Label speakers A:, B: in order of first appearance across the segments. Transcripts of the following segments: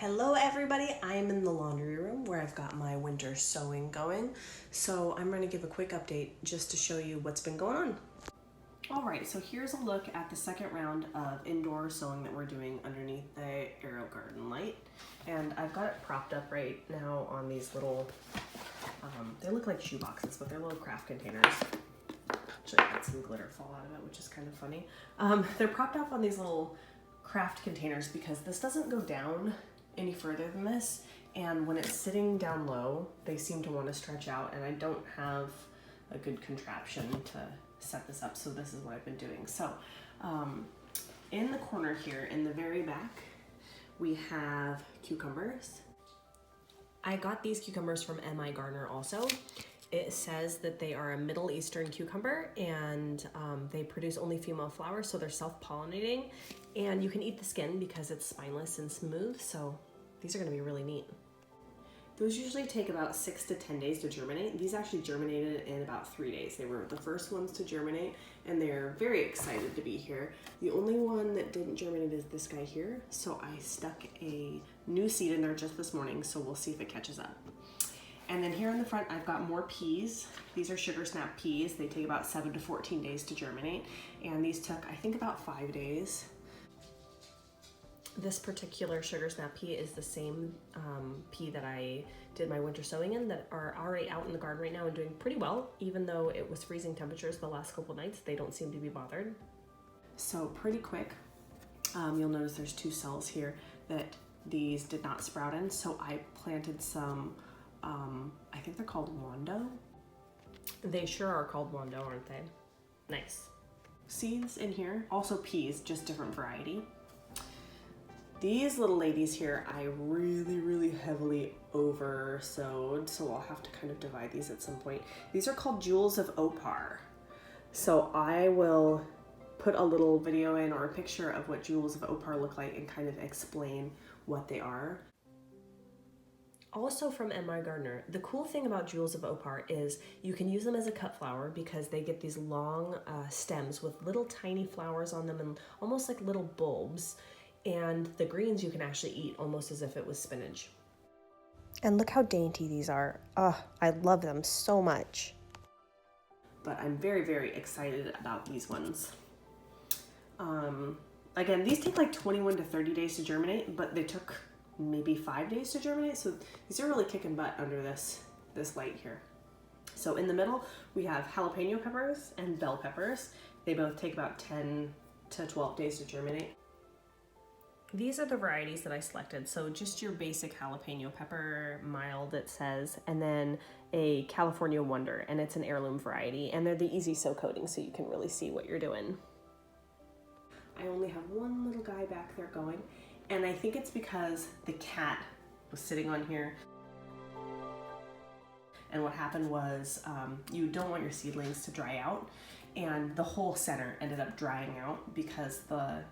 A: Hello everybody, I am in the laundry room where I've got my winter sewing going. So I'm going to give a quick update just to show you what's been going on. Alright, so here's a look at the second round of indoor sewing that we're doing underneath the MIgardener light. And I've got it propped up right now on these little, they look like shoe boxes, but they're little craft containers. Actually, I had some glitter fall out of it, which is kind of funny. They're propped up on these little craft containers because this doesn't go down any further than this, and when it's sitting down low they seem to want to stretch out, and I don't have a good contraption to set this up, so this is what I've been doing. So in the corner here in the very back we have cucumbers. I got these cucumbers from MIgardener also. It says that they are a Middle Eastern cucumber, and they produce only female flowers, so they're self-pollinating, and you can eat the skin because it's spineless and smooth, so these are gonna be really neat. Those usually take about 6 to 10 days to germinate. These actually germinated in about 3 days. They were the first ones to germinate, and they're very excited to be here. The only one that didn't germinate is this guy here, so I stuck a new seed in there just this morning, so we'll see if it catches up. And then here in the front, I've got more peas. These are sugar snap peas. They take about 7 to 14 days to germinate. And these took, I think, about 5 days. This particular sugar snap pea is the same pea that I did my winter sowing in, that are already out in the garden right now and doing pretty well. Even though it was freezing temperatures the last couple nights, they don't seem to be bothered. So pretty quick, you'll notice there's 2 cells here that these did not sprout in. So I planted some, I think they're called Wando. They sure are called Wando, aren't they? Nice. Seeds in here, also peas, just different variety. These little ladies here, I really heavily over sowed, so I'll have to kind of divide these at some point. These are called Jewels of Opar. So I will put a little video in or a picture of what Jewels of Opar look like and kind of explain what they are. Also from MIgardener, the cool thing about Jewels of Opar is you can use them as a cut flower because they get these long stems with little tiny flowers on them and almost like little bulbs. And the greens you can actually eat almost as if it was spinach. And look how dainty these are. Oh, I love them so much. But I'm very excited about these ones. Again, these take like 21 to 30 days to germinate, but they took maybe 5 days to germinate, so these are really kicking butt under this light here. So in the middle we have jalapeno peppers and bell peppers. They both take about 10 to 12 days to germinate. These are the varieties that I selected. So just your basic jalapeno pepper, mild it says, and then a California Wonder, and it's an heirloom variety, and they're the easy sow coating, so you can really see what you're doing. I only have one little guy back there going, and I think it's because the cat was sitting on here. And what happened was you don't want your seedlings to dry out, and the whole center ended up drying out because the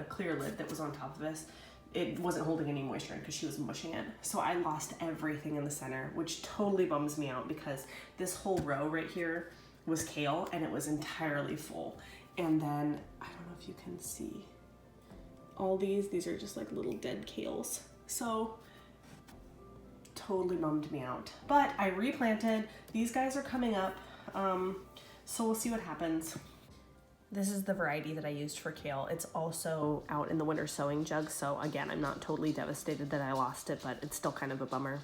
A: clear lid that was on top of this, it wasn't holding any moisture in because she was mushing it. So I lost everything in the center, which totally bums me out because this whole row right here was kale and it was entirely full. And then, I don't know if you can see, all these are just like little dead kales. So totally bummed me out. But I replanted, these guys are coming up, so we'll see what happens. This is the variety that I used for kale. It's also out in the winter sowing jug, so again, I'm not totally devastated that I lost it, but it's still kind of a bummer.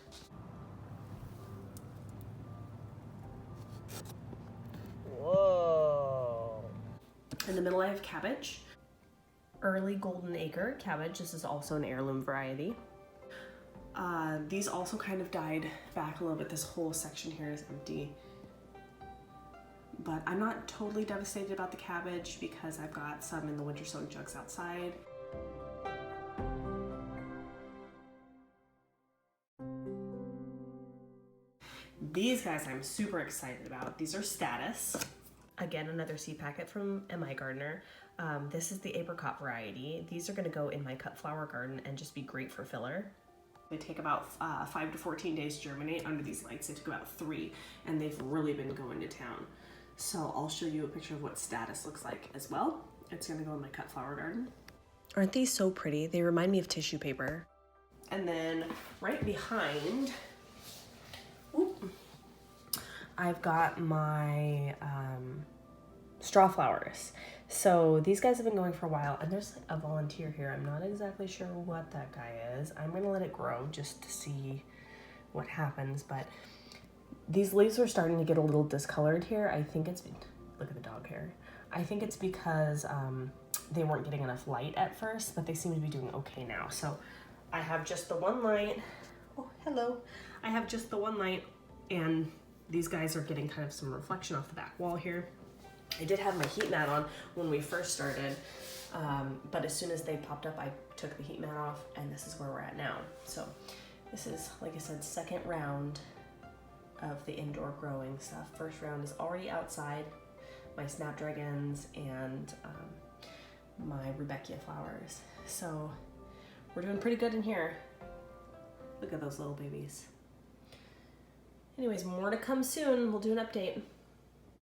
A: Whoa. In the middle I have cabbage. Early Golden Acre cabbage. This is also an heirloom variety. These also kind of died back a little bit. This whole section here is empty. But I'm not totally devastated about the cabbage because I've got some in the winter sowing jugs outside. These guys I'm super excited about. These are Status. Again, another seed packet from MIgardener. This is the apricot variety. These are gonna go in my cut flower garden and just be great for filler. They take about 5 to 14 days to germinate. Under these lights, they took about 3, and they've really been going to town. So I'll show you a picture of what Status looks like as well. It's gonna go in my cut flower garden. Aren't these so pretty? They remind me of tissue paper. And then right behind, I've got my straw flowers. So these guys have been going for a while, and there's like a volunteer here. I'm not exactly sure what that guy is. I'm gonna let it grow just to see what happens, but these leaves are starting to get a little discolored here. I think it's, look at the dog hair. I think it's because they weren't getting enough light at first, but they seem to be doing okay now. So I have just the one light. Oh, hello. I have just the one light, and these guys are getting kind of some reflection off the back wall here. I did have my heat mat on when we first started, but as soon as they popped up, I took the heat mat off, and this is where we're at now. So this is, like I said, second round of the indoor growing stuff. First round is already outside, my snapdragons and my rudbeckia flowers. So we're doing pretty good in here. Look at those little babies. Anyways, more to come soon. We'll do an update.